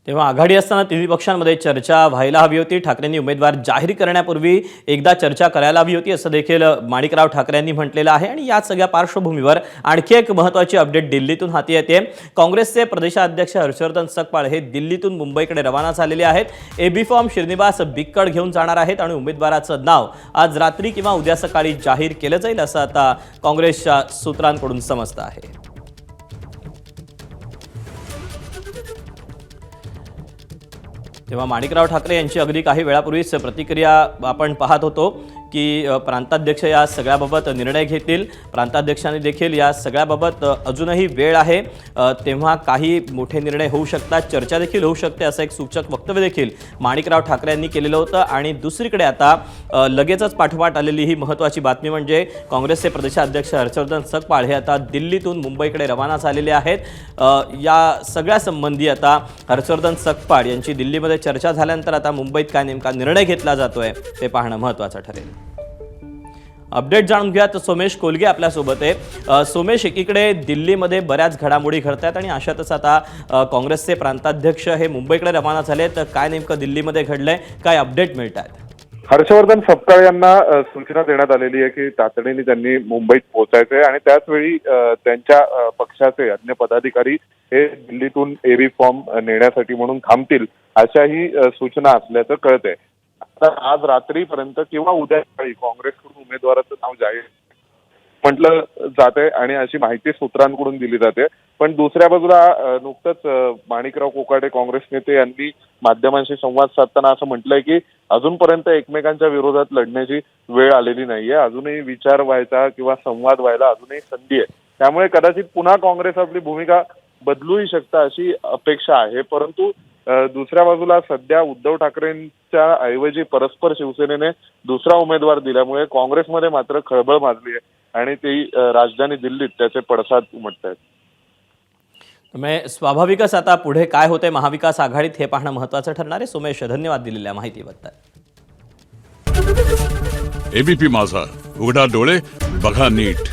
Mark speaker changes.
Speaker 1: तेव्हा आघाडी असताना तिन्ही पक्षांमध्ये चर्चा व्हायला हवी होती। ठाकरेंनी उमेदवार जाहीर करण्यापूर्वी एकदा चर्चा करायला हवी होती असं देखील माणिकराव ठाकरे यांनी म्हटलेलं आहे। आणि या सगळ्या पार्श्वभूमीवर आणखी एक महत्त्वाची अपडेट दिल्लीतून हाती येते। काँग्रेसचे प्रदेशाध्यक्ष हर्षवर्धन सकपाळ हे दिल्लीतून मुंबईकडे रवाना झालेले आहेत। एबी फॉर्म श्रीनिवास बिक्कड घेऊन जाणार आहेत आणि उमेदवाराचं नाव आज रात्री किंवा उद्या सकाळी जाहीर केलं जाईल असं आता काँग्रेसच्या सूत्रांकडून समजतं आहे। तेव्हा माणिकराव ठाकरे यांची अगदी काही वेळापूर्वीच प्रतिक्रिया आपण पाहत होतो की प्रांताध्यक्ष या सगळ्याबाबत निर्णय घेतील। प्रांताध्यक्षांनी देखील या सगळ्याबाबत अजूनही वेळ आहे, तेव्हा काही मोठे निर्णय होऊ शकतात, चर्चा देखील होऊ शकते असं एक सूचक वक्तव्य देखील माणिकराव ठाकरे यांनी केलेलं होतं। आणि दुसरीकडे आता लगेचच पाठोपाठ आलेली ही महत्त्वाची बातमी म्हणजे काँग्रेसचे प्रदेशाध्यक्ष हर्षवर्धन सकपाळ हे आता दिल्लीतून मुंबईकडे रवाना झालेले आहेत। या सगळ्या संबंधी आता हर्षवर्धन सकपाळ यांची दिल्लीमध्ये चर्चा झाल्यानंतर आता मुंबईत काय नेमका निर्णय घेतला जातोय ते पाहणं महत्त्वाचं ठरेल। अपडेट जाणून घ्या, सोमेश कोलगे आपल्यासोबत आहे। सोमेश, एकीकडे दिल्लीमध्ये बऱ्याच घडामोडी घडतात आणि अशातच आता काँग्रेसचे प्रांताध्यक्ष हे मुंबईकडे रवाना झाले, तर काय नेमकं दिल्लीमध्ये घडलंय, काय अपडेट मिळतात?
Speaker 2: हर्षवर्धन सकपाळ यांना सूचना देण्यात आलेली आहे की तातडीने त्यांनी मुंबईत पोहोचायचे आणि त्याचवेळी त्यांच्या पक्षाचे अन्य पदाधिकारी हे दिल्लीतून एबी फॉर्म नेण्यासाठी म्हणून थांबतील अशाही सूचना असल्याचं कळतंय। आता आज रात्रीपर्यंत किंवा उद्या सकाळी काँग्रेसकडून उमेदवाराचं नाव जाहीर म्हटलं जाते आणि अशी माहिती सूत्रांकडून दिली जाते। पण दुसऱ्या बाजूला नुकतंच माणिकराव कोकाटे काँग्रेस नेते यांनी माध्यमांशी संवाद साधताना असं म्हटलंय की अजूनपर्यंत एकमेकांच्या विरोधात लढण्याची वेळ आलेली नाहीये, अजूनही विचार व्हायचा किंवा संवाद व्हायला अजूनही संधी आहे, त्यामुळे कदाचित पुन्हा काँग्रेस आपली भूमिका बदलूही शकता अशी अपेक्षा आहे। परंतु दुसऱ्या बाजूला सध्या उद्धव ठाकरेंच्या ऐवजी परस्पर शिवसेनेने दुसरा उमेदवार दिल्यामुळे काँग्रेसमध्ये मात्र खळबळ माजली आहे आणि ती राजधानी दिल्लीत त्याचे पडसाद उमटत आहेत।
Speaker 1: त्यामुळे स्वाभाविकच आता पुढे काय होते महाविकास आघाडीत हे पाहणं महत्त्वाचं ठरणार आहे। सोमेश, धन्यवाद दिलेल्या माहितीबद्दल।
Speaker 3: एबीपी माझा, उघडा डोळे बघा नीट।